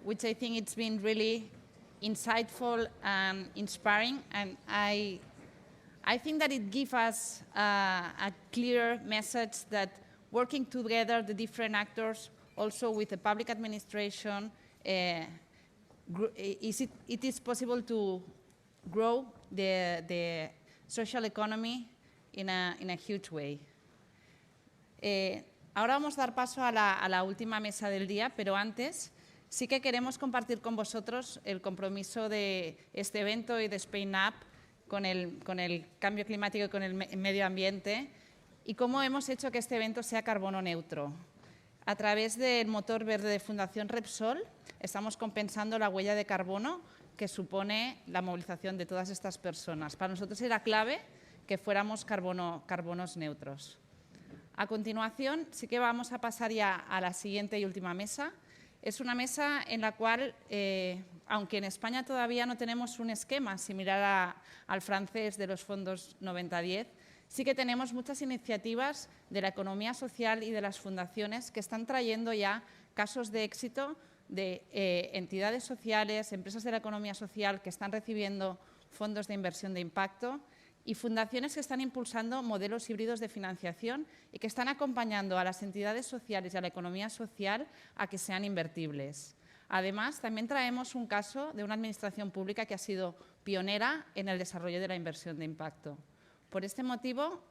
which I think it's been really insightful and inspiring, and I think that it gives us a clear message that working together, the different actors, also with the public administration, it is possible to grow the social economy in a huge way. Ahora vamos a dar paso a la última mesa del día, pero antes sí que queremos compartir con vosotros el compromiso de este evento y de Spain Up con el cambio climático y con el medio ambiente y cómo hemos hecho que este evento sea carbono neutro. A través del motor verde de Fundación Repsol estamos compensando la huella de carbono que supone la movilización de todas estas personas. Para nosotros era clave que fuéramos carbonos neutros. A continuación, sí que vamos a pasar ya a la siguiente y última mesa. Es una mesa en la cual, aunque en España todavía no tenemos un esquema similar al francés de los fondos 90-10, sí que tenemos muchas iniciativas de la economía social y de las fundaciones que están trayendo ya casos de éxito de entidades sociales, empresas de la economía social que están recibiendo fondos de inversión de impacto y fundaciones que están impulsando modelos híbridos de financiación y que están acompañando a las entidades sociales y a la economía social a que sean invertibles. Además, también traemos un caso de una administración pública que ha sido pionera en el desarrollo de la inversión de impacto. Por este motivo,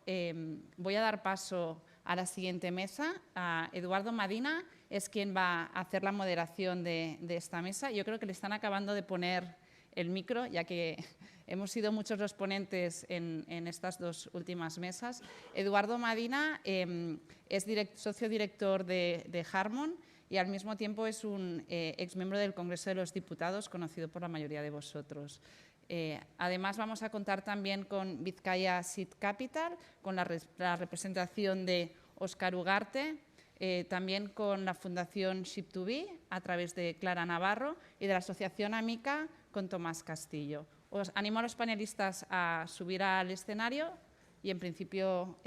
voy a dar paso a la siguiente mesa. A Eduardo Madina es quien va a hacer la moderación de esta mesa. Yo creo que le están acabando de poner el micro, ya que hemos sido muchos los ponentes en estas dos últimas mesas. Eduardo Madina es socio director de Harmon y al mismo tiempo es un exmiembro del Congreso de los Diputados, conocido por la mayoría de vosotros. Además, vamos a contar también con Vizcaya Seed Capital, con la representación de Óscar Ugarte, también con la Fundación Ship2Be, a través de Clara Navarro, y de la Asociación Amica, con Tomás Castillo. Os animo a los panelistas a subir al escenario y, en principio,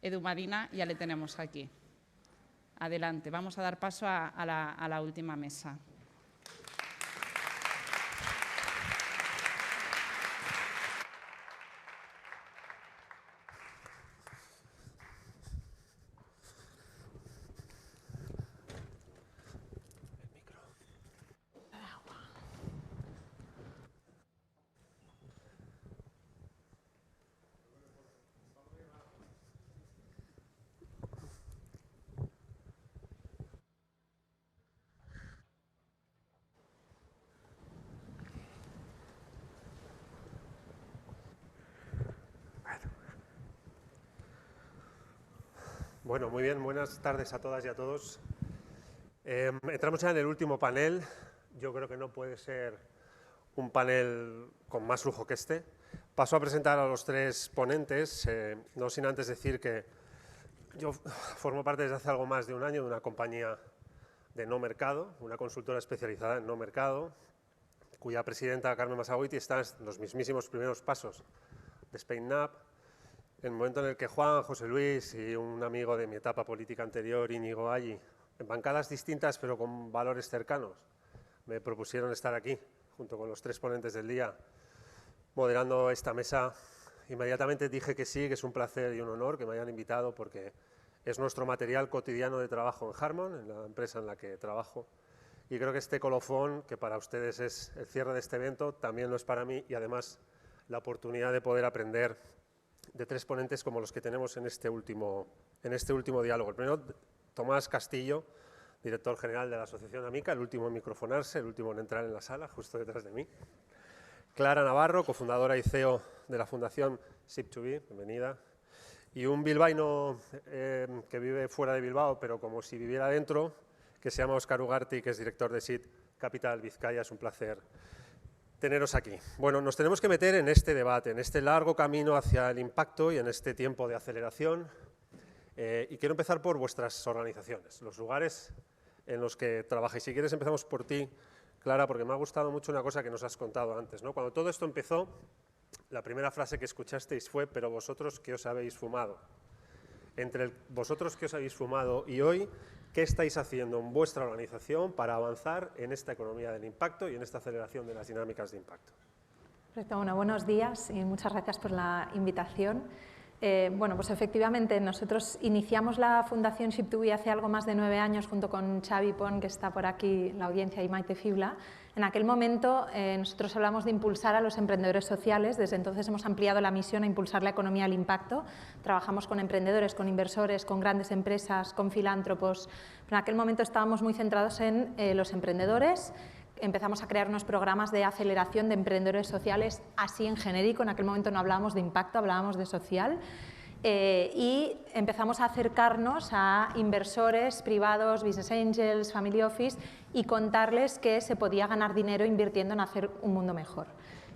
Edu Madina ya le tenemos aquí. Adelante, vamos a dar paso a la última mesa. Bueno, muy bien, buenas tardes a todas y a todos. Entramos ya en el último panel. Yo creo que no puede ser un panel con más lujo que este. Paso a presentar a los tres ponentes, no sin antes decir que yo formo parte desde hace algo más de un año de una compañía de no mercado, una consultora especializada en no mercado, cuya presidenta, Carmen Masagoiti, está en los mismísimos primeros pasos de Spain Up. En el momento en el que Juan, José Luis y un amigo de mi etapa política anterior, Íñigo Allí, en bancadas distintas pero con valores cercanos, me propusieron estar aquí, junto con los tres ponentes del día, moderando esta mesa, inmediatamente dije que sí, que es un placer y un honor que me hayan invitado porque es nuestro material cotidiano de trabajo en Harmon, en la empresa en la que trabajo, y creo que este colofón, que para ustedes es el cierre de este evento, también lo es para mí y además la oportunidad de poder aprender de tres ponentes como los que tenemos en este último diálogo. El primero, Tomás Castillo, director general de la Asociación Amica, el último en microfonarse, el último en entrar en la sala, justo detrás de mí. Clara Navarro, cofundadora y CEO de la Fundación Ship2Be, bienvenida. Y un bilbaíno que vive fuera de Bilbao, pero como si viviera dentro, que se llama Óscar Ugarte y que es director de Seed Capital Vizcaya. Es un placer teneros aquí. Bueno, nos tenemos que meter en este debate, en este largo camino hacia el impacto y en este tiempo de aceleración. Y quiero empezar por vuestras organizaciones, los lugares en los que trabajáis. Si quieres empezamos por ti, Clara, porque me ha gustado mucho una cosa que nos has contado antes, ¿no? Cuando todo esto empezó, la primera frase que escuchasteis fue: pero vosotros, ¿qué os habéis fumado? entre vosotros que os habéis fumado y hoy, ¿qué estáis haciendo en vuestra organización para avanzar en esta economía del impacto y en esta aceleración de las dinámicas de impacto? Perfecto, bueno, buenos días y muchas gracias por la invitación. Bueno, pues efectivamente nosotros iniciamos la Fundación Ship2We hace algo más de 9 años junto con Xavi Pon, que está por aquí en la audiencia, y Maite Fibla. En aquel momento nosotros hablamos de impulsar a los emprendedores sociales. Desde entonces hemos ampliado la misión a impulsar la economía del impacto. Trabajamos con emprendedores, con inversores, con grandes empresas, con filántropos. Pero en aquel momento estábamos muy centrados en los emprendedores. Empezamos a crear unos programas de aceleración de emprendedores sociales, así en genérico. En aquel momento no hablábamos de impacto, hablábamos de social. Y empezamos a acercarnos a inversores privados, business angels, family office, y contarles que se podía ganar dinero invirtiendo en hacer un mundo mejor.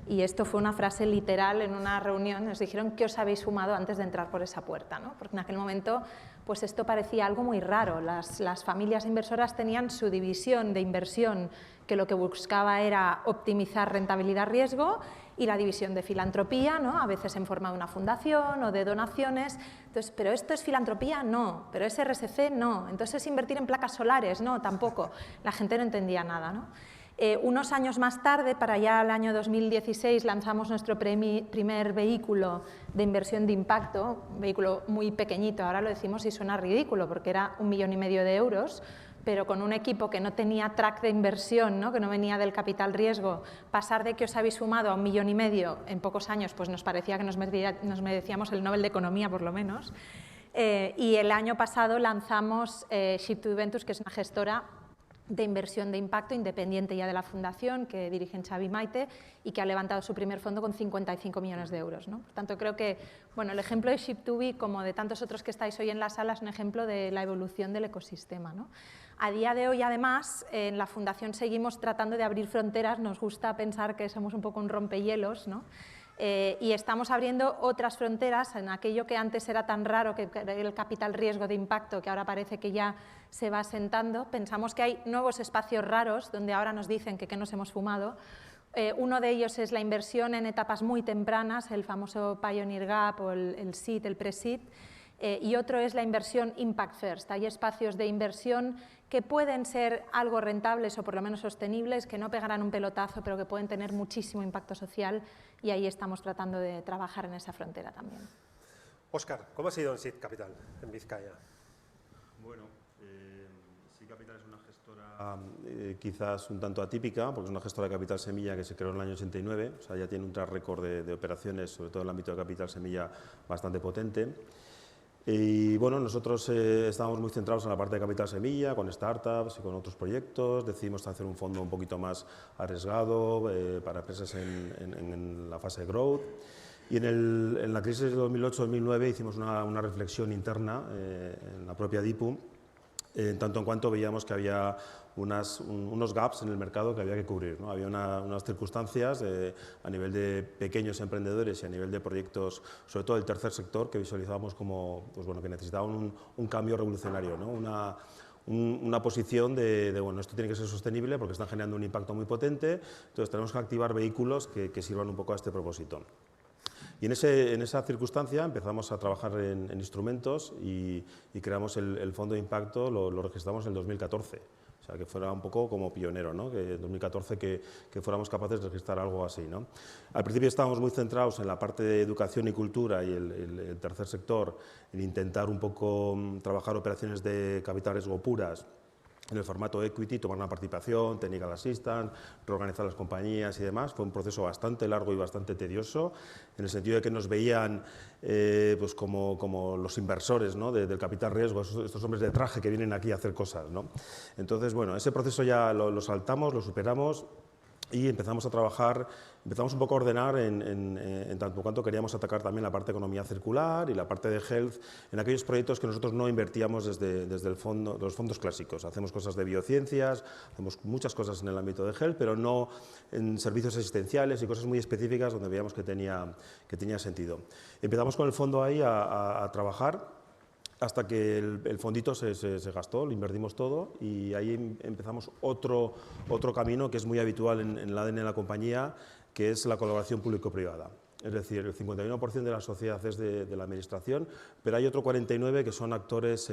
Y esto fue una frase literal en una reunión. Nos dijeron: ¿qué os habéis fumado antes de entrar por esa puerta?, ¿no? Porque en aquel momento pues esto parecía algo muy raro. Las familias inversoras tenían su división de inversión, que lo que buscaba era optimizar rentabilidad-riesgo, y la división de filantropía, ¿no? A veces en forma de una fundación o de donaciones. Entonces, ¿pero esto es filantropía? No. ¿Pero es RSC? No. ¿Entonces es invertir en placas solares? No, tampoco. La gente no entendía nada, ¿no? Unos años más tarde, para ya el año 2016, lanzamos nuestro primer vehículo de inversión de impacto, un vehículo muy pequeñito. Ahora lo decimos y suena ridículo, porque era 1,5 millones de euros, pero con un equipo que no tenía track de inversión, ¿no? Que no venía del capital riesgo. Pasar de que os habéis sumado a 1,5 millones en pocos años, pues nos parecía que nos merecíamos el Nobel de Economía, por lo menos. Y el año pasado lanzamos Ship2We Ventures, que es una gestora de inversión de impacto independiente ya de la fundación, que dirigen Xavi y Maite, y que ha levantado su primer fondo con 55 millones de euros, ¿no? Por tanto, creo que bueno, el ejemplo de Ship2We, como de tantos otros que estáis hoy en la sala, es un ejemplo de la evolución del ecosistema, ¿no? A día de hoy, además, en la fundación seguimos tratando de abrir fronteras. Nos gusta pensar que somos un poco un rompehielos, ¿no? Y estamos abriendo otras fronteras en aquello que antes era tan raro, que el capital riesgo de impacto, que ahora parece que ya se va asentando. Pensamos que hay nuevos espacios raros donde ahora nos dicen que nos hemos fumado. Uno de ellos es la inversión en etapas muy tempranas, el famoso Pioneer Gap o el Seed, el Pre-Seed, y otro es la inversión Impact First. Hay espacios de inversión que pueden ser algo rentables o por lo menos sostenibles, que no pegarán un pelotazo, pero que pueden tener muchísimo impacto social, y ahí estamos tratando de trabajar en esa frontera también. Óscar, ¿cómo ha sido en Seed Capital, en Vizcaya? Bueno, Seed Capital es una gestora quizás un tanto atípica, porque es una gestora de capital semilla que se creó en el año 89, o sea, ya tiene un track record de operaciones, sobre todo en el ámbito de capital semilla, bastante potente. Y bueno, nosotros estábamos muy centrados en la parte de capital semilla, con startups y con otros proyectos. Decidimos hacer un fondo un poquito más arriesgado para empresas en la fase de growth. Y en la crisis de 2008-2009 hicimos una reflexión interna en la propia DIPU, en tanto en cuanto veíamos que había unos gaps en el mercado que había que cubrir, ¿no? Había unas circunstancias a nivel de pequeños emprendedores y a nivel de proyectos, sobre todo del tercer sector, que visualizábamos como pues bueno, que necesitaban un cambio revolucionario, ¿no? Una posición de, bueno, esto tiene que ser sostenible porque están generando un impacto muy potente, entonces tenemos que activar vehículos que sirvan un poco a este propósito. Y en esa circunstancia empezamos a trabajar en instrumentos y creamos el fondo de impacto, lo registramos en 2014. O sea, que fuera un poco como pionero, ¿no? Que en 2014 que fuéramos capaces de registrar algo así, ¿no? Al principio estábamos muy centrados en la parte de educación y cultura y el tercer sector, en intentar un poco trabajar operaciones de capital riesgo puras, en el formato equity, tomar una participación, technical assistant, reorganizar las compañías y demás. Fue un proceso bastante largo y bastante tedioso, en el sentido de que nos veían pues como los inversores, ¿no? del capital riesgo, estos hombres de traje que vienen aquí a hacer cosas, ¿no? Entonces, bueno, ese proceso ya lo saltamos, lo superamos, y empezamos a trabajar, empezamos un poco a ordenar en tanto cuanto queríamos atacar también la parte de economía circular y la parte de health en aquellos proyectos que nosotros no invertíamos desde los fondos clásicos. Hacemos cosas de biociencias, hacemos muchas cosas en el ámbito de health, pero no en servicios asistenciales y cosas muy específicas donde veíamos que tenía sentido. Empezamos con el fondo ahí a trabajar, hasta que el fondito se gastó, lo invertimos todo, y ahí empezamos otro camino que es muy habitual en el ADN de la compañía, que es la colaboración público-privada. es decir, el 51% de la sociedad es de la administración, pero hay otro 49% que son actores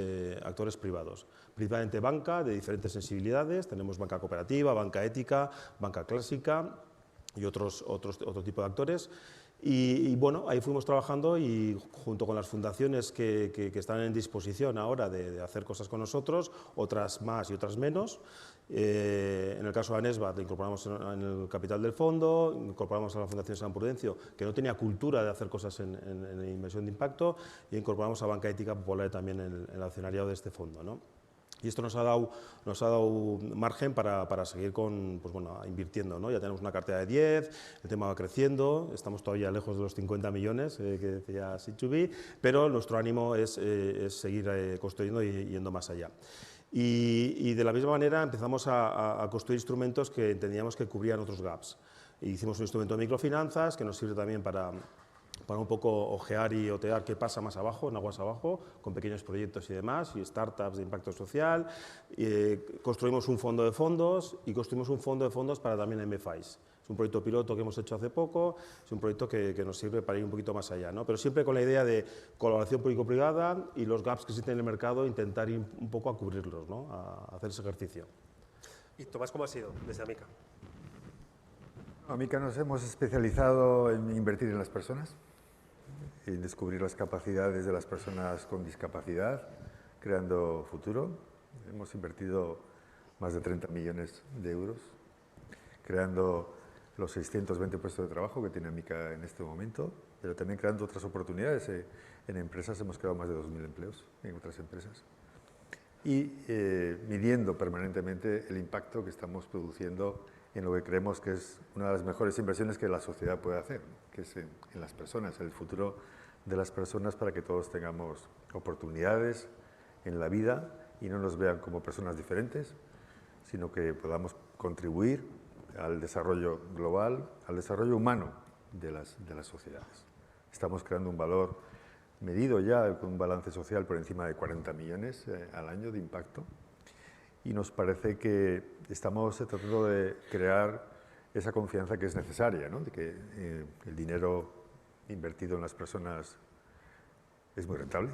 privados. Principalmente banca, de diferentes sensibilidades, tenemos banca cooperativa, banca ética, banca clásica y otro tipo de actores. Y bueno, ahí fuimos trabajando y junto con las fundaciones que están en disposición ahora de hacer cosas con nosotros, otras más y otras menos. En el caso de Anesbat, le incorporamos en el capital del fondo, incorporamos a la Fundación San Prudencio, que no tenía cultura de hacer cosas en inversión de impacto, y incorporamos a Banca Ética Popular también en el accionariado de este fondo, ¿no? Y esto nos ha dado margen para seguir pues bueno, invirtiendo, ¿no? Ya tenemos una cartera de 10, el tema va creciendo, estamos todavía lejos de los 50 millones que decía Sitchubi, pero nuestro ánimo es seguir construyendo y yendo más allá. Y de la misma manera empezamos a construir instrumentos que entendíamos que cubrían otros gaps. Hicimos un instrumento de microfinanzas que nos sirve también para un poco ojear y otear qué pasa más abajo, en aguas abajo, con pequeños proyectos y demás, y startups de impacto social. Construimos un fondo de fondos y construimos un fondo de fondos para también MFIs. Es un proyecto piloto que hemos hecho hace poco, es un proyecto que nos sirve para ir un poquito más allá, ¿no? Pero siempre con la idea de colaboración público-privada y los gaps que existen en el mercado, intentar ir un poco a cubrirlos, ¿no? A hacer ese ejercicio. ¿Y Tomás, cómo ha sido desde Amica? Amica nos hemos especializado en invertir en las personas, en descubrir las capacidades de las personas con discapacidad, creando futuro. Hemos invertido más de 30 millones de euros, creando los 620 puestos de trabajo que tiene Amica en este momento, pero también creando otras oportunidades. En empresas hemos creado más de 2.000 empleos en otras empresas. Y midiendo permanentemente el impacto que estamos produciendo en lo que creemos que es una de las mejores inversiones que la sociedad puede hacer, que es en las personas, el futuro de las personas, para que todos tengamos oportunidades en la vida y no nos vean como personas diferentes, sino que podamos contribuir al desarrollo global, al desarrollo humano de las sociedades. Estamos creando un valor medido ya con un balance social por encima de 40 millones al año de impacto, y nos parece que estamos tratando de crear esa confianza que es necesaria, ¿no? De que el dinero invertido en las personas es muy rentable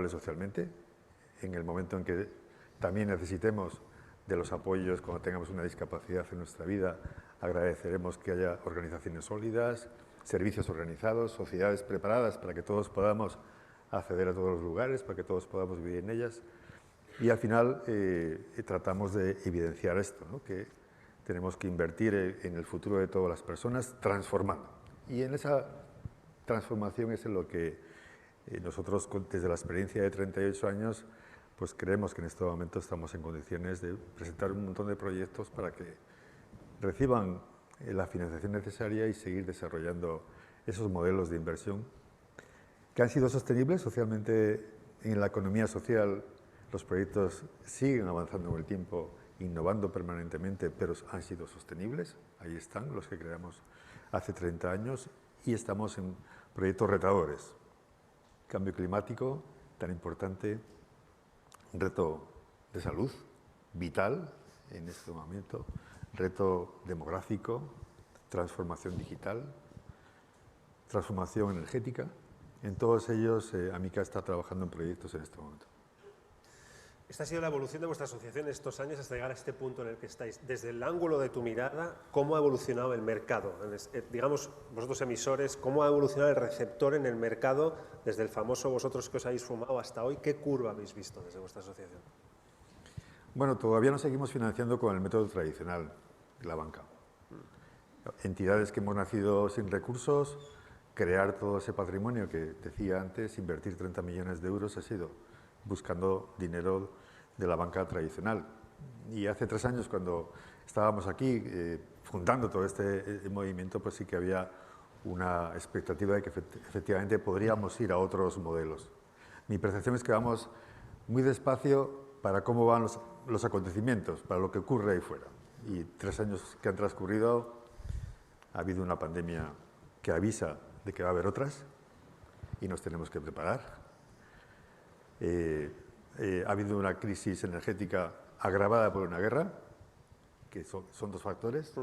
socialmente. En el momento en que también necesitemos de los apoyos cuando tengamos una discapacidad en nuestra vida, agradeceremos que haya organizaciones sólidas, servicios organizados, sociedades preparadas para que todos podamos acceder a todos los lugares, para que todos podamos vivir en ellas. Y al final tratamos de evidenciar esto, ¿no? Que tenemos que invertir en el futuro de todas las personas, transformando. Y en esa transformación es en lo que nosotros, desde la experiencia de 38 años, pues creemos que en este momento estamos en condiciones de presentar un montón de proyectos para que reciban la financiación necesaria y seguir desarrollando esos modelos de inversión que han sido sostenibles socialmente. En la economía social los proyectos siguen avanzando en el tiempo, innovando permanentemente, pero han sido sostenibles. Ahí están los que creamos hace 30 años, y estamos en proyectos retadores. Cambio climático, tan importante, reto de salud, vital en este momento, reto demográfico, transformación digital, transformación energética. En todos ellos, Amica está trabajando en proyectos en este momento. Esta ha sido la evolución de vuestra asociación en estos años hasta llegar a este punto en el que estáis. Desde el ángulo de tu mirada, ¿cómo ha evolucionado el mercado? Digamos, vosotros emisores, ¿cómo ha evolucionado el receptor en el mercado desde el famoso vosotros que os habéis fumado hasta hoy? ¿Qué curva habéis visto desde vuestra asociación? Bueno, todavía nos seguimos financiando con el método tradicional de la banca. Entidades que hemos nacido sin recursos, crear todo ese patrimonio que decía antes, invertir 30 millones de euros ha sido buscando dinero de la banca tradicional. Y hace 3 años, cuando estábamos aquí fundando todo este movimiento, pues sí que había una expectativa de que efectivamente podríamos ir a otros modelos. Mi percepción es que vamos muy despacio para cómo van los acontecimientos, para lo que ocurre ahí fuera. Y 3 años que han transcurrido, ha habido una pandemia que avisa de que va a haber otras y nos tenemos que preparar. Ha habido una crisis energética agravada por una guerra, que son 2 factores.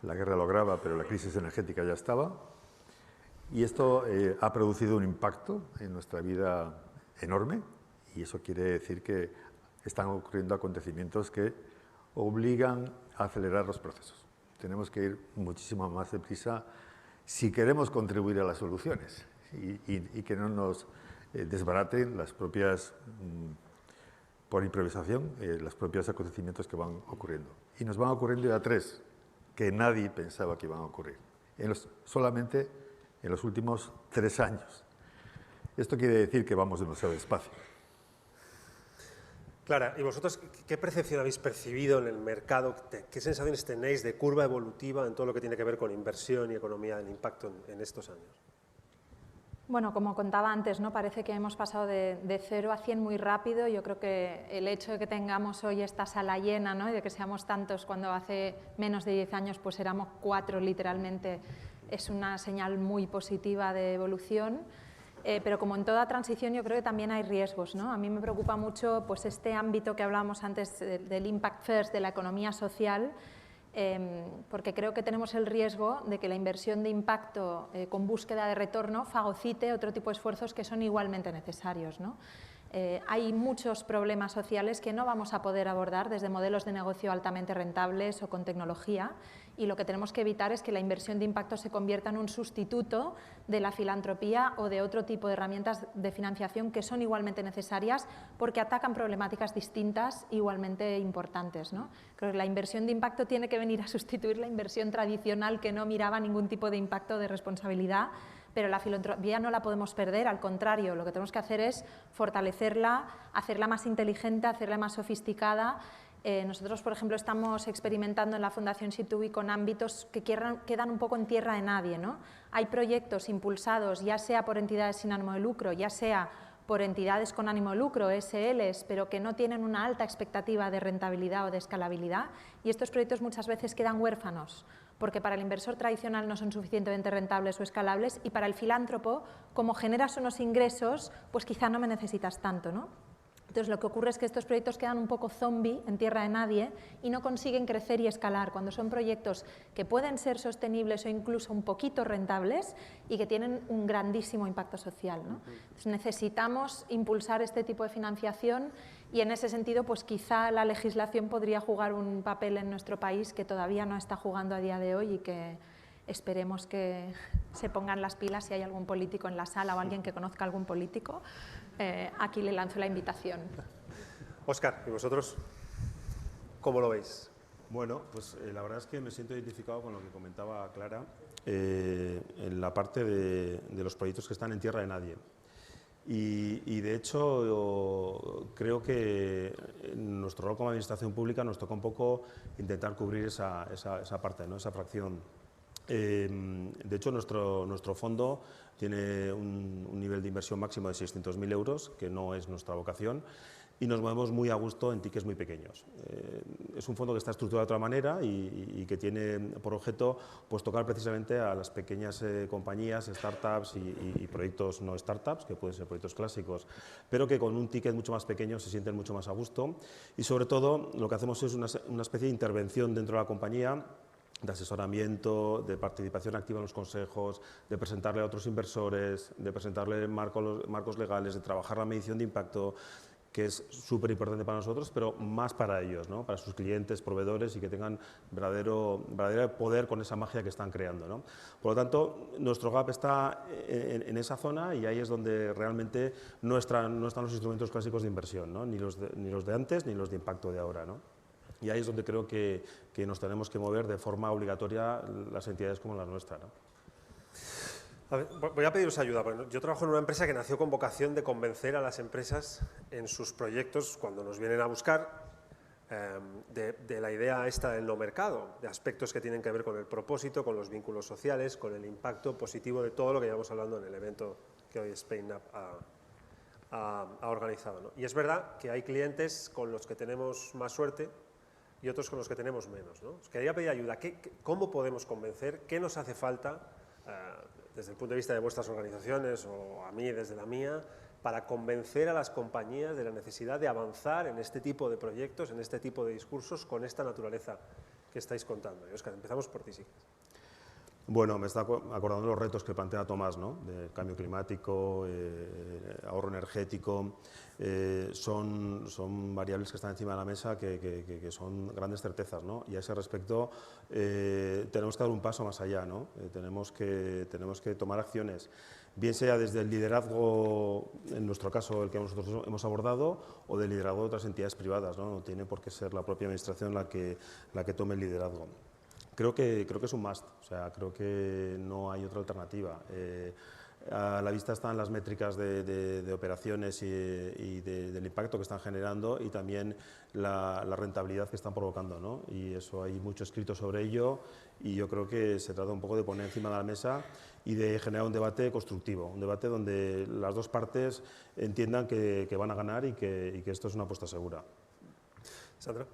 la guerra lo agrava, pero la crisis energética ya estaba. Y esto ha producido un impacto en nuestra vida enorme, y eso quiere decir que están ocurriendo acontecimientos que obligan a acelerar los procesos. Tenemos que ir muchísimo más deprisa si queremos contribuir a las soluciones y que no nos desbaraten las propias, por improvisación, los propios acontecimientos que van ocurriendo. Y nos van ocurriendo ya 3 que nadie pensaba que iban a ocurrir, solamente en los últimos 3 años. Esto quiere decir que vamos demasiado despacio. Clara, ¿y vosotros qué percepción habéis percibido en el mercado? ¿Qué sensaciones tenéis de curva evolutiva en todo lo que tiene que ver con inversión y economía del impacto en estos años? Bueno, como contaba antes, ¿no? Parece que hemos pasado de 0 a 100 muy rápido. Yo creo que el hecho de que tengamos hoy esta sala llena, ¿no? Y de que seamos tantos cuando hace menos de 10 años pues éramos 4 literalmente, es una señal muy positiva de evolución. Pero como en toda transición yo creo que también hay riesgos, ¿no? A mí me preocupa mucho pues, este ámbito que hablábamos antes del impact first, de la economía social, porque creo que tenemos el riesgo de que la inversión de impacto con búsqueda de retorno fagocite otro tipo de esfuerzos que son igualmente necesarios, ¿no? Hay muchos problemas sociales que no vamos a poder abordar desde modelos de negocio altamente rentables o con tecnología, y lo que tenemos que evitar es que la inversión de impacto se convierta en un sustituto de la filantropía o de otro tipo de herramientas de financiación que son igualmente necesarias porque atacan problemáticas distintas igualmente importantes, ¿no? Creo que la inversión de impacto tiene que venir a sustituir la inversión tradicional que no miraba ningún tipo de impacto de responsabilidad, pero la filantropía no la podemos perder, al contrario, lo que tenemos que hacer es fortalecerla, hacerla más inteligente, hacerla más sofisticada. Nosotros, por ejemplo, estamos experimentando en la Fundación Ship2We con ámbitos que quedan un poco en tierra de nadie, ¿no? Hay proyectos impulsados, ya sea por entidades sin ánimo de lucro, ya sea por entidades con ánimo de lucro, SLs, pero que no tienen una alta expectativa de rentabilidad o de escalabilidad, y estos proyectos muchas veces quedan huérfanos, porque para el inversor tradicional no son suficientemente rentables o escalables, y para el filántropo, como generas unos ingresos, pues quizá no me necesitas tanto, ¿no? Entonces, lo que ocurre es que estos proyectos quedan un poco zombie, en tierra de nadie, y no consiguen crecer y escalar, cuando son proyectos que pueden ser sostenibles o incluso un poquito rentables y que tienen un grandísimo impacto social, ¿no? Entonces, necesitamos impulsar este tipo de financiación, y en ese sentido, pues quizá la legislación podría jugar un papel en nuestro país que todavía no está jugando a día de hoy, y que esperemos que se pongan las pilas. Si hay algún político en la sala o alguien que conozca a algún político, aquí le lanzo la invitación. Óscar, ¿y vosotros cómo lo veis? Bueno, pues la verdad es que me siento identificado con lo que comentaba Clara en la parte de los proyectos que están en tierra de nadie. Y de hecho, yo creo que en nuestro rol como administración pública nos toca un poco intentar cubrir esa parte, ¿no? Esa fracción. De hecho, nuestro fondo tiene un nivel de inversión máximo de 600.000 euros, que no es nuestra vocación, y nos movemos muy a gusto en tickets muy pequeños. Es un fondo que está estructurado de otra manera y que tiene por objeto pues, tocar precisamente a las pequeñas compañías, startups y proyectos no startups, que pueden ser proyectos clásicos, pero que con un ticket mucho más pequeño se sienten mucho más a gusto. Y sobre todo lo que hacemos es una especie de intervención dentro de la compañía, de asesoramiento, de participación activa en los consejos, de presentarle a otros inversores, de presentarle marcos legales, de trabajar la medición de impacto, que es súper importante para nosotros, pero más para ellos, ¿no? Para sus clientes, proveedores, y que tengan verdadero poder con esa magia que están creando, ¿no? Por lo tanto, nuestro gap está en esa zona, y ahí es donde realmente no están los instrumentos clásicos de inversión, ¿no? Ni los de antes ni los de impacto de ahora, ¿no? Y ahí es donde creo que nos tenemos que mover de forma obligatoria las entidades como la nuestra, ¿no? A ver, voy a pediros ayuda. Bueno, yo trabajo en una empresa que nació con vocación de convencer a las empresas en sus proyectos, cuando nos vienen a buscar, de la idea esta del no mercado, de aspectos que tienen que ver con el propósito, con los vínculos sociales, con el impacto positivo de todo lo que llevamos hablando en el evento que hoy SpainUp ha organizado, ¿no? Y es verdad que hay clientes con los que tenemos más suerte y otros con los que tenemos menos, ¿no? Os quería pedir ayuda. ¿Cómo podemos convencer? ¿Qué nos hace falta desde el punto de vista de vuestras organizaciones o a mí desde la mía para convencer a las compañías de la necesidad de avanzar en este tipo de proyectos, en este tipo de discursos con esta naturaleza que estáis contando. Y Óscar, empezamos por ti, sí. Bueno, me está acordando de los retos que plantea Tomás, ¿no? De cambio climático, ahorro energético, son variables que están encima de la mesa que son grandes certezas, ¿no? Y a ese respecto tenemos que dar un paso más allá, ¿no? Tenemos que tomar acciones, bien sea desde el liderazgo, en nuestro caso el que nosotros hemos abordado, o del liderazgo de otras entidades privadas, ¿no? No tiene por qué ser la propia administración la que tome el liderazgo. Creo que es un must, o sea, creo que no hay otra alternativa. A la vista están las métricas de operaciones y del impacto que están generando y también la rentabilidad que están provocando, ¿no? Y eso hay mucho escrito sobre ello y yo creo que se trata un poco de poner encima de la mesa y de generar un debate constructivo, un debate donde las dos partes entiendan que van a ganar y que esto es una apuesta segura. Sandra.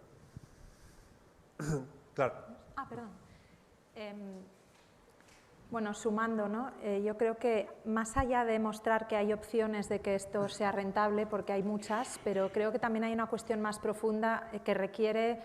Claro. Perdón. Bueno, sumando, ¿no? Yo creo que más allá de mostrar que hay opciones de que esto sea rentable, porque hay muchas, pero creo que también hay una cuestión más profunda que requiere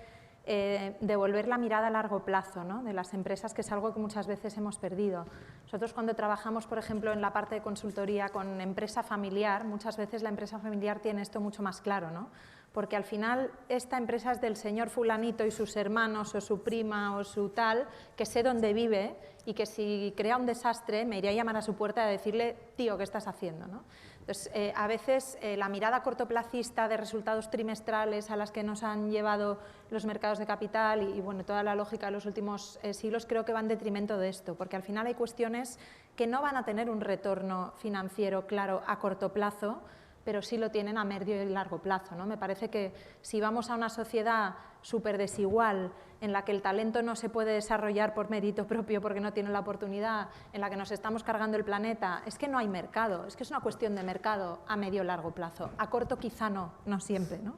devolver la mirada a largo plazo, ¿no? De las empresas, que es algo que muchas veces hemos perdido. Nosotros cuando trabajamos, por ejemplo, en la parte de consultoría con empresa familiar, muchas veces la empresa familiar tiene esto mucho más claro, ¿no? Porque al final esta empresa es del señor fulanito y sus hermanos o su prima o su tal, que sé dónde vive y que si crea un desastre me iría a llamar a su puerta a decirle, tío, ¿qué estás haciendo?, ¿no? Entonces, a veces la mirada cortoplacista de resultados trimestrales a las que nos han llevado los mercados de capital y bueno, toda la lógica de los últimos siglos creo que va en detrimento de esto, porque al final hay cuestiones que no van a tener un retorno financiero claro a corto plazo, pero sí lo tienen a medio y largo plazo, ¿no? Me parece que si vamos a una sociedad súper desigual, en la que el talento no se puede desarrollar por mérito propio porque no tiene la oportunidad, en la que nos estamos cargando el planeta, es que no hay mercado, es que es una cuestión de mercado a medio y largo plazo. A corto quizá no siempre, ¿no?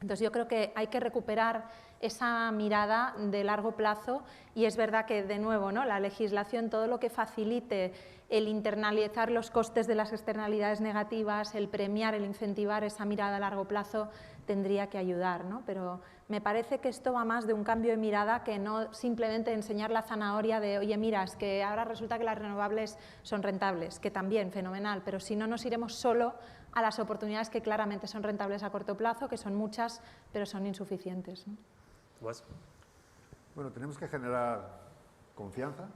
Entonces yo creo que hay que recuperar esa mirada de largo plazo y es verdad que, de nuevo, ¿no? La legislación, todo lo que facilite el internalizar los costes de las externalidades negativas, el premiar, el incentivar esa mirada a largo plazo tendría que ayudar, ¿no? Pero me parece que esto va más de un cambio de mirada que no simplemente enseñar la zanahoria de, oye, mira, es que ahora resulta que las renovables son rentables, que también, fenomenal, pero si no nos iremos solo a las oportunidades que claramente son rentables a corto plazo, que son muchas, pero son insuficientes, ¿no? Tomás. Bueno, tenemos que generar confianza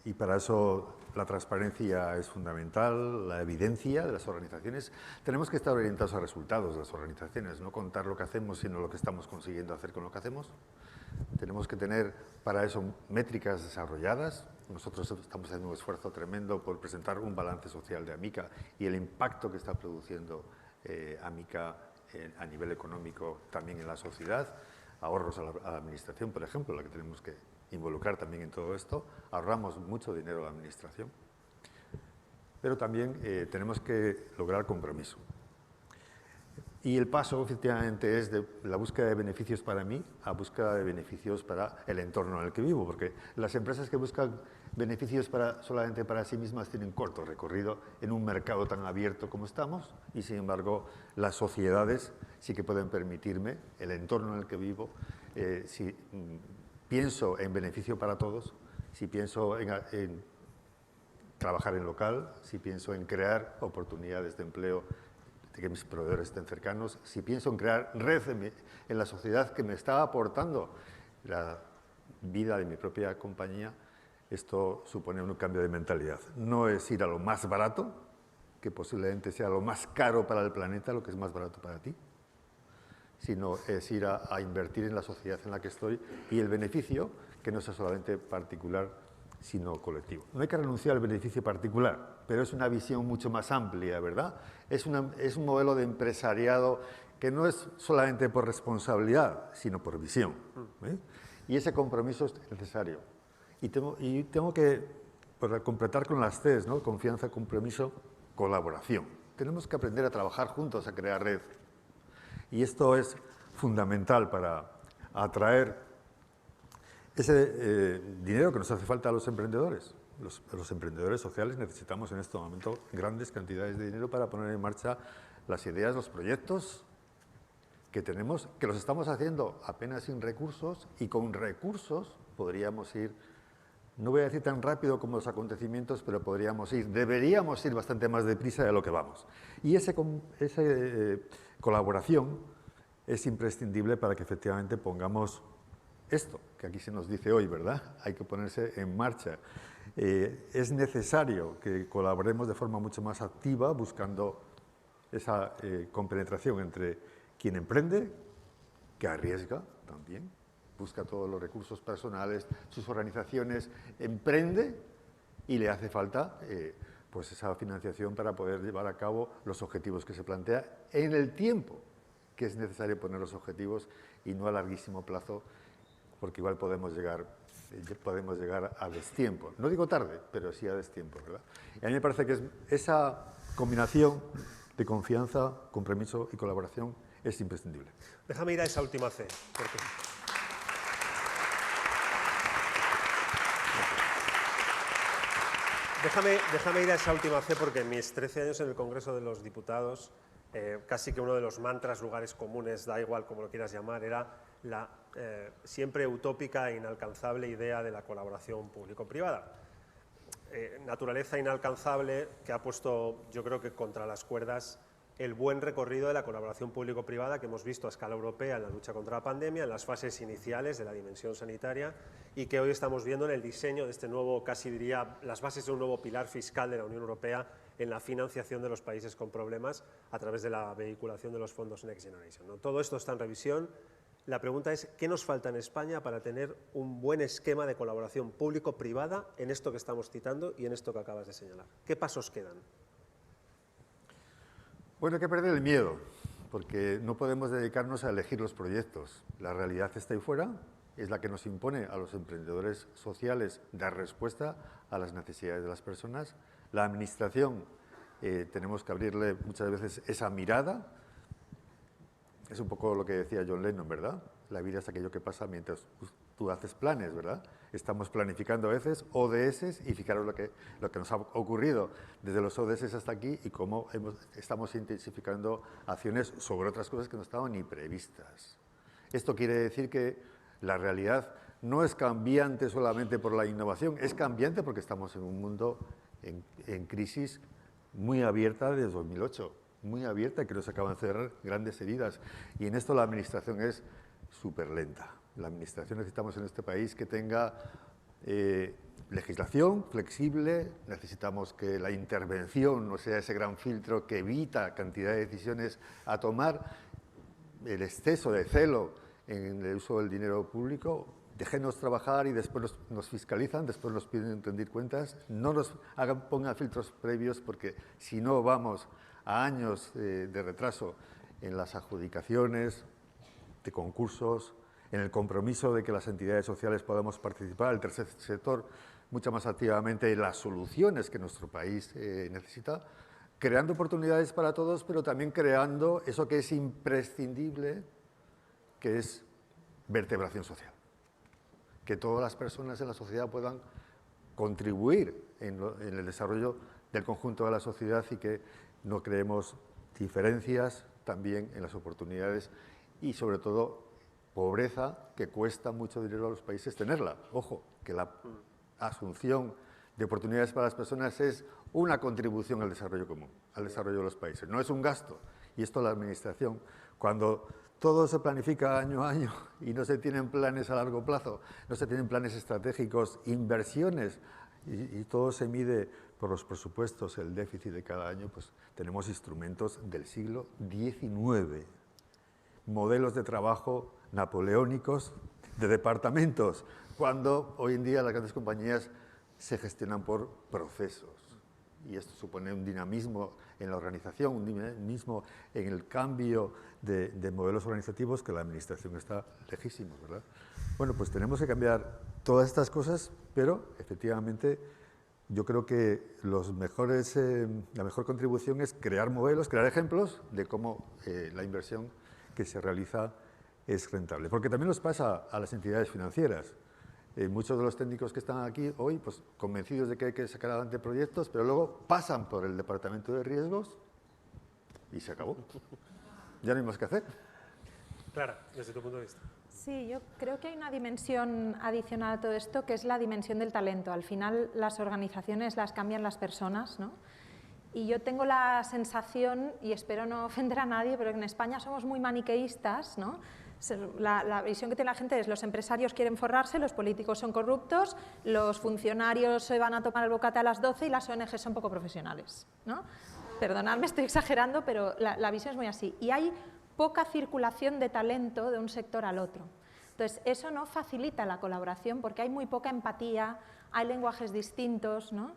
y para eso la transparencia es fundamental, la evidencia de las organizaciones. Tenemos que estar orientados a resultados de las organizaciones, no contar lo que hacemos, sino lo que estamos consiguiendo hacer con lo que hacemos. Tenemos que tener para eso métricas desarrolladas. Nosotros estamos haciendo un esfuerzo tremendo por presentar un balance social de Amica y el impacto que está produciendo Amica a nivel económico también en la sociedad. Ahorros a la administración, por ejemplo, la que tenemos que involucrar también en todo esto. Ahorramos mucho dinero a la administración, pero también tenemos que lograr compromiso. Y el paso, efectivamente, es de la búsqueda de beneficios para mí a búsqueda de beneficios para el entorno en el que vivo, porque las empresas que buscan beneficios solamente para sí mismas tienen corto recorrido en un mercado tan abierto como estamos y, sin embargo, las sociedades sí que pueden permitirme, el entorno en el que vivo, si pienso en beneficio para todos, si pienso en trabajar en local, si pienso en crear oportunidades de empleo, de que mis proveedores estén cercanos, si pienso en crear red en la sociedad que me está aportando la vida de mi propia compañía, esto supone un cambio de mentalidad. No es ir a lo más barato, que posiblemente sea lo más caro para el planeta, lo que es más barato para ti, sino es ir a invertir en la sociedad en la que estoy y el beneficio, que no sea solamente particular, sino colectivo. No hay que renunciar al beneficio particular, pero es una visión mucho más amplia, ¿verdad? Es un modelo de empresariado que no es solamente por responsabilidad, sino por visión, ¿eh? Y ese compromiso es necesario. Y tengo que completar con las Cs, ¿no? Confianza, compromiso, colaboración. Tenemos que aprender a trabajar juntos, a crear red. Y esto es fundamental para atraer ese dinero que nos hace falta a los emprendedores. Los emprendedores sociales necesitamos en este momento grandes cantidades de dinero para poner en marcha las ideas, los proyectos que tenemos, que los estamos haciendo apenas sin recursos, y con recursos podríamos ir, no voy a decir tan rápido como los acontecimientos, pero deberíamos ir bastante más deprisa de lo que vamos. Y esa colaboración es imprescindible para que efectivamente pongamos esto, que aquí se nos dice hoy, ¿verdad? Hay que ponerse en marcha. Es necesario que colaboremos de forma mucho más activa, buscando esa compenetración entre quien emprende, que arriesga también, busca todos los recursos personales, sus organizaciones, emprende y le hace falta pues esa financiación para poder llevar a cabo los objetivos que se plantea en el tiempo que es necesario poner los objetivos y no a larguísimo plazo, porque igual podemos llegar a destiempo. No digo tarde, pero sí a destiempo, ¿verdad? Y a mí me parece que esa combinación de confianza, compromiso y colaboración es imprescindible. Déjame ir a esa última C. Déjame ir a esa última C porque en mis 13 años en el Congreso de los Diputados, casi que uno de los mantras, lugares comunes, da igual como lo quieras llamar, era la siempre utópica e inalcanzable idea de la colaboración público-privada. Naturaleza inalcanzable que ha puesto, yo creo que contra las cuerdas, el buen recorrido de la colaboración público-privada que hemos visto a escala europea en la lucha contra la pandemia, en las fases iniciales de la dimensión sanitaria, y que hoy estamos viendo en el diseño de este nuevo, casi diría, las bases de un nuevo pilar fiscal de la Unión Europea en la financiación de los países con problemas a través de la vehiculación de los fondos Next Generation, ¿no? Todo esto está en revisión. La pregunta es, ¿qué nos falta en España para tener un buen esquema de colaboración público-privada en esto que estamos citando y en esto que acabas de señalar? ¿Qué pasos quedan? Bueno, hay que perder el miedo, porque no podemos dedicarnos a elegir los proyectos. La realidad está ahí fuera, es la que nos impone a los emprendedores sociales dar respuesta a las necesidades de las personas. La administración, tenemos que abrirle muchas veces esa mirada. Es un poco lo que decía John Lennon, ¿verdad? La vida es aquello que pasa mientras tú haces planes, ¿verdad? Estamos planificando a veces ODS y fijaros lo que nos ha ocurrido desde los ODS hasta aquí y cómo estamos intensificando acciones sobre otras cosas que no estaban ni previstas. Esto quiere decir que la realidad no es cambiante solamente por la innovación, es cambiante porque estamos en un mundo en crisis muy abierta desde 2008. Muy abierta, que nos acaban de cerrar grandes heridas. Y en esto la administración es súper lenta. La administración necesitamos en este país que tenga legislación flexible, necesitamos que la intervención no sea ese gran filtro que evita cantidad de decisiones a tomar, el exceso de celo en el uso del dinero público. Déjenos trabajar y después nos fiscalizan, después nos piden rendir cuentas. No nos pongan filtros previos porque si no vamos a años de retraso en las adjudicaciones de concursos, en el compromiso de que las entidades sociales podamos participar, el tercer sector, mucho más activamente en las soluciones que nuestro país necesita, creando oportunidades para todos, pero también creando eso que es imprescindible, que es vertebración social. Que todas las personas en la sociedad puedan contribuir en el desarrollo del conjunto de la sociedad y que no creemos diferencias también en las oportunidades y, sobre todo, pobreza que cuesta mucho dinero a los países tenerla. Ojo, que la asunción de oportunidades para las personas es una contribución al desarrollo común, al desarrollo de los países. No es un gasto. Y esto la Administración, cuando todo se planifica año a año y no se tienen planes a largo plazo, no se tienen planes estratégicos, inversiones, y todo se mide por los presupuestos, el déficit de cada año, pues tenemos instrumentos del siglo XIX, modelos de trabajo napoleónicos de departamentos, cuando hoy en día las grandes compañías se gestionan por procesos. Y esto supone un dinamismo en la organización, un dinamismo en el cambio de modelos organizativos que la Administración está lejísimo, ¿verdad? Bueno, pues tenemos que cambiar todas estas cosas, pero efectivamente yo creo que la mejor contribución es crear modelos, crear ejemplos de cómo la inversión que se realiza es rentable. Porque también nos pasa a las entidades financieras. Muchos de los técnicos que están aquí hoy, pues convencidos de que hay que sacar adelante proyectos, pero luego pasan por el departamento de riesgos y se acabó. Ya no hay más que hacer. Clara, desde tu punto de vista. Sí, yo creo que hay una dimensión adicional a todo esto, que es la dimensión del talento. Al final, las organizaciones las cambian las personas, ¿no? Y yo tengo la sensación, y espero no ofender a nadie, pero en España somos muy maniqueístas, ¿no? La visión que tiene la gente es: los empresarios quieren forrarse, los políticos son corruptos, los funcionarios se van a tomar el bocate a las 12 y las ONG son poco profesionales, ¿no? Perdonadme, estoy exagerando, pero la visión es muy así. Y hay poca circulación de talento de un sector al otro. Entonces, eso no facilita la colaboración porque hay muy poca empatía, hay lenguajes distintos, ¿no?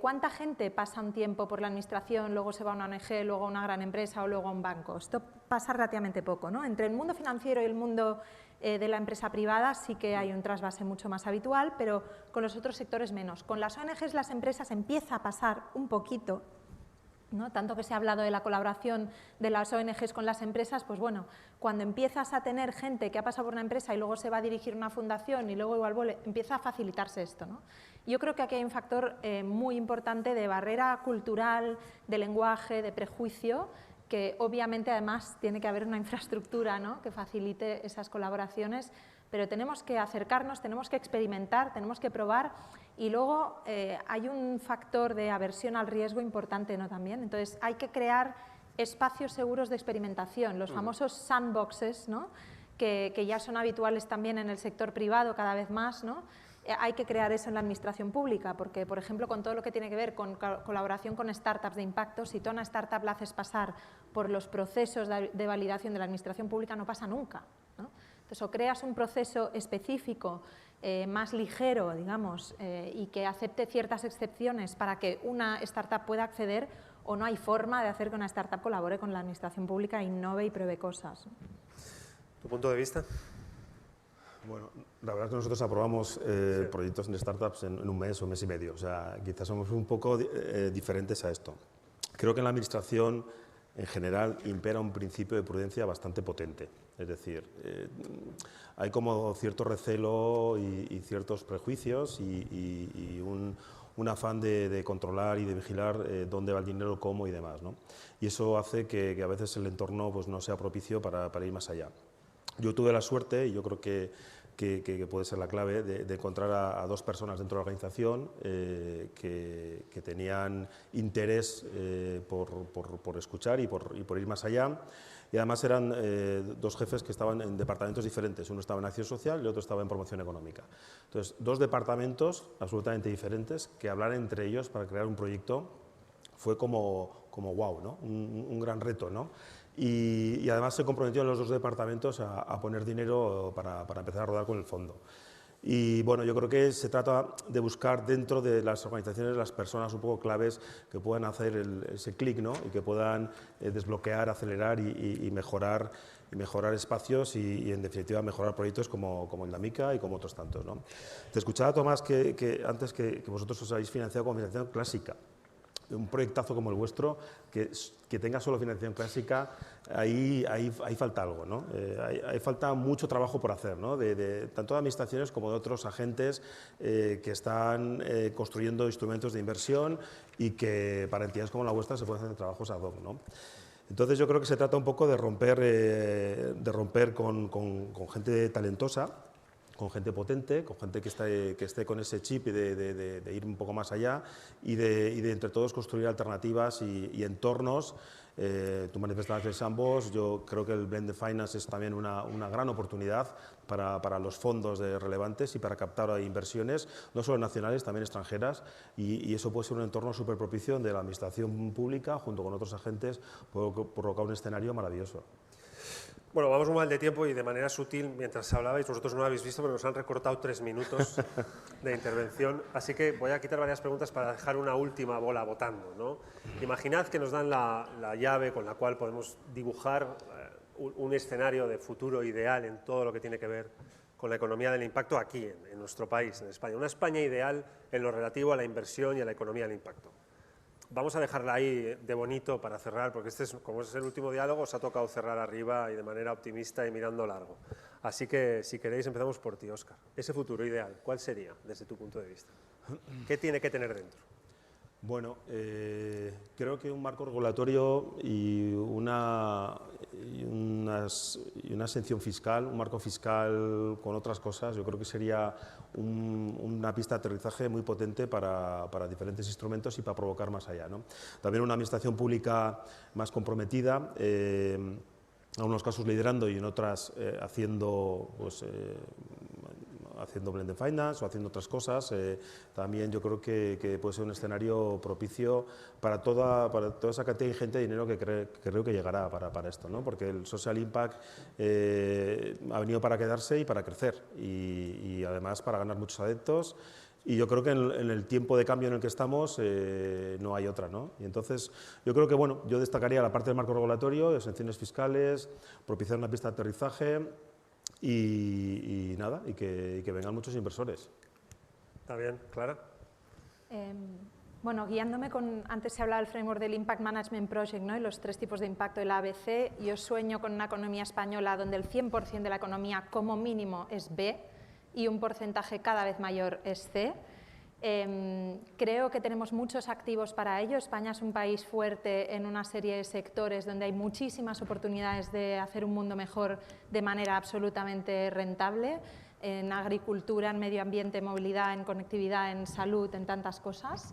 ¿Cuánta gente pasa un tiempo por la administración, luego se va a una ONG, luego a una gran empresa o luego a un banco? Esto pasa relativamente poco, ¿no? Entre el mundo financiero y el mundo de la empresa privada sí que hay un trasvase mucho más habitual, pero con los otros sectores menos. Con las ONGs, las empresas empieza a pasar un poquito, ¿no? Tanto que se ha hablado de la colaboración de las ONGs con las empresas, pues bueno, cuando empiezas a tener gente que ha pasado por una empresa y luego se va a dirigir una fundación y luego igual vuelve, empieza a facilitarse esto, ¿no? Yo creo que aquí hay un factor muy importante de barrera cultural, de lenguaje, de prejuicio, que obviamente además tiene que haber una infraestructura, ¿no?, que facilite esas colaboraciones, pero tenemos que acercarnos, tenemos que experimentar, tenemos que probar. Y luego hay un factor de aversión al riesgo importante, ¿no?, también. Entonces, hay que crear espacios seguros de experimentación, los famosos sandboxes, ¿no?, que ya son habituales también en el sector privado cada vez más, ¿no? Hay que crear eso en la administración pública, porque, por ejemplo, con todo lo que tiene que ver con colaboración con startups de impacto, si tú a una startup la haces pasar por los procesos de validación de la administración pública, no pasa nunca, ¿no? Entonces, o creas un proceso específico más ligero, digamos, y que acepte ciertas excepciones para que una startup pueda acceder, o no hay forma de hacer que una startup colabore con la administración pública, innove y pruebe cosas. ¿Tu punto de vista? Bueno, la verdad es que nosotros aprobamos proyectos en startups en un mes o mes y medio, o sea, quizás somos un poco diferentes a esto. Creo que en la administración, en general, impera un principio de prudencia bastante potente. Es decir, hay como cierto recelo y ciertos prejuicios y un afán de controlar y de vigilar dónde va el dinero, cómo y demás, ¿no? Y eso hace que a veces el entorno pues, no sea propicio para ir más allá. Yo tuve la suerte, y yo creo que puede ser la clave, de encontrar a dos personas dentro de la organización que tenían interés por escuchar y por ir más allá. Y además eran dos jefes que estaban en departamentos diferentes. Uno estaba en acción social y el otro estaba en promoción económica. Entonces, dos departamentos absolutamente diferentes que hablar entre ellos para crear un proyecto fue como wow, ¿no? Un gran reto, ¿no? Y además se comprometieron los dos departamentos a poner dinero para empezar a rodar con el fondo. Y bueno, yo creo que se trata de buscar dentro de las organizaciones las personas un poco claves que puedan hacer ese clic, ¿no? Y que puedan desbloquear, acelerar y mejorar espacios y en definitiva mejorar proyectos como el de Amica y como otros tantos, ¿no? Te escuchaba, Tomás, que antes que vosotros os habéis financiado con financiación clásica. Un proyectazo como el vuestro, que tenga solo financiación clásica, ahí falta algo, ¿no? Ahí falta mucho trabajo por hacer, ¿no? Tanto de administraciones como de otros agentes que están construyendo instrumentos de inversión y que para entidades como la vuestra se pueden hacer trabajos ad hoc, ¿no? Entonces yo creo que se trata un poco de romper con gente talentosa, con gente potente, con gente que esté con ese chip de ir un poco más allá y de entre todos construir alternativas y entornos. Tú manifestabas el Sandbox, yo creo que el Blended Finance es también una gran oportunidad para los fondos relevantes y para captar inversiones, no solo nacionales, también extranjeras, y eso puede ser un entorno súper propicio donde la administración pública, junto con otros agentes, puede provocar un escenario maravilloso. Bueno, vamos un mal de tiempo y de manera sutil, mientras hablabais, vosotros no lo habéis visto, pero nos han recortado 3 minutos de intervención, así que voy a quitar varias preguntas para dejar una última bola votando, ¿no? Imaginad que nos dan la llave con la cual podemos dibujar un escenario de futuro ideal en todo lo que tiene que ver con la economía del impacto aquí, en nuestro país, en España. Una España ideal en lo relativo a la inversión y a la economía del impacto. Vamos a dejarla ahí de bonito para cerrar, porque como es el último diálogo, os ha tocado cerrar arriba y de manera optimista y mirando largo. Así que, si queréis, empezamos por ti, Óscar. Ese futuro ideal, ¿cuál sería, desde tu punto de vista? ¿Qué tiene que tener dentro? Bueno, creo que un marco regulatorio y una exención fiscal, un marco fiscal con otras cosas, yo creo que sería una pista de aterrizaje muy potente para diferentes instrumentos y para provocar más allá, ¿no? También una administración pública más comprometida, en algunos casos liderando y en otras haciendo blended finance o haciendo otras cosas. También yo creo que puede ser un escenario propicio para toda esa cantidad ingente de dinero que creo que llegará para esto, ¿no? Porque el social impact ha venido para quedarse y para crecer y además para ganar muchos adeptos. Y yo creo que en el tiempo de cambio en el que estamos no hay otra, ¿no? Y entonces yo creo que, bueno, yo destacaría la parte del marco regulatorio, exenciones fiscales, propiciar una pista de aterrizaje y nada, y que vengan muchos inversores. Está bien, Clara. Bueno, guiándome antes se hablaba del framework del Impact Management Project, ¿no? Y los 3 tipos de impacto del ABC. Yo sueño con una economía española donde el 100% de la economía como mínimo es B y un porcentaje cada vez mayor es C. Creo que tenemos muchos activos para ello. España es un país fuerte en una serie de sectores donde hay muchísimas oportunidades de hacer un mundo mejor de manera absolutamente rentable, en agricultura, en medio ambiente, movilidad, en conectividad, en salud, en tantas cosas.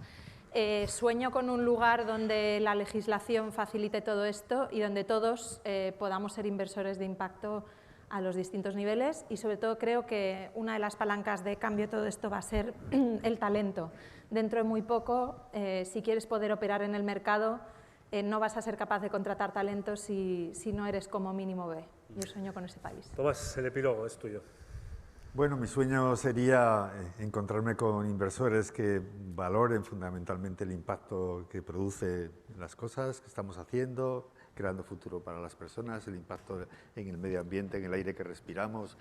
Sueño con un lugar donde la legislación facilite todo esto y donde todos podamos ser inversores de impacto a los distintos niveles y sobre todo creo que una de las palancas de cambio de todo esto va a ser el talento. Dentro de muy poco, si quieres poder operar en el mercado, no vas a ser capaz de contratar talento si no eres como mínimo B. Yo sueño con ese país. Tomás, el epílogo es tuyo. Bueno, mi sueño sería encontrarme con inversores que valoren fundamentalmente el impacto que produce las cosas que estamos haciendo, creando futuro para las personas, el impacto en el medio ambiente, en el aire que respiramos,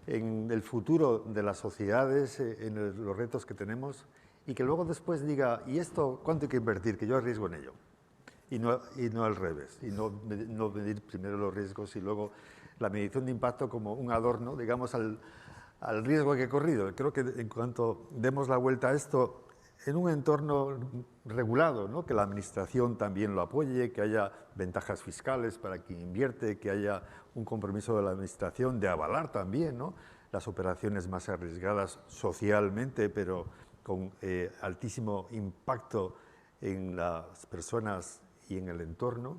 en el futuro de las sociedades, en los retos que tenemos, y que luego después diga, ¿y esto cuánto hay que invertir? Que yo arriesgo en ello. Y no al revés, y no medir primero los riesgos y luego la medición de impacto como un adorno, digamos, al riesgo que he corrido. Creo que en cuanto demos la vuelta a esto, en un entorno regulado, ¿no? Que la administración también lo apoye, que haya ventajas fiscales para quien invierte, que haya un compromiso de la administración de avalar también, ¿no? Las operaciones más arriesgadas socialmente, pero con altísimo impacto en las personas y en el entorno.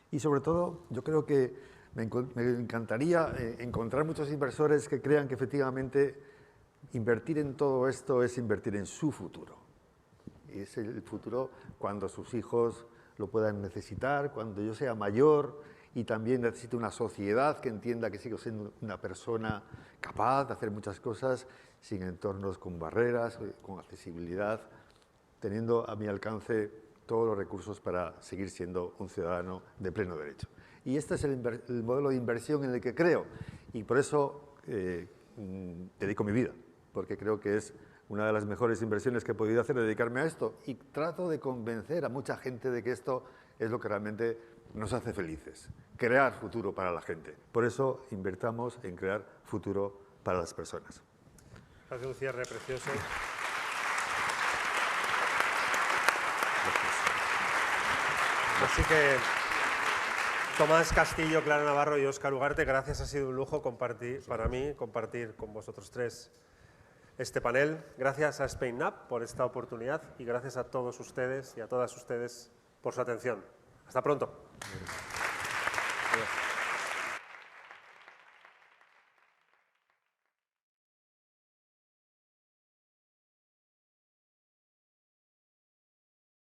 Y sobre todo, yo creo que me encantaría encontrar muchos inversores que crean que efectivamente invertir en todo esto es invertir en su futuro. Es el futuro cuando sus hijos lo puedan necesitar, cuando yo sea mayor y también necesite una sociedad que entienda que sigo siendo una persona capaz de hacer muchas cosas sin entornos con barreras, con accesibilidad, teniendo a mi alcance todos los recursos para seguir siendo un ciudadano de pleno derecho. Y este es el modelo de inversión en el que creo y por eso dedico mi vida, porque creo que es una de las mejores inversiones que he podido hacer, dedicarme a esto, y trato de convencer a mucha gente de que esto es lo que realmente nos hace felices, crear futuro para la gente. Por eso invertamos en crear futuro para las personas. Hace un cierre precioso. Así que Tomás Castillo, Clara Navarro y Óscar Ugarte, gracias, ha sido un lujo compartir con vosotros tres este panel. Gracias a SpainUp por esta oportunidad y gracias a todos ustedes y a todas ustedes por su atención. Hasta pronto. Gracias.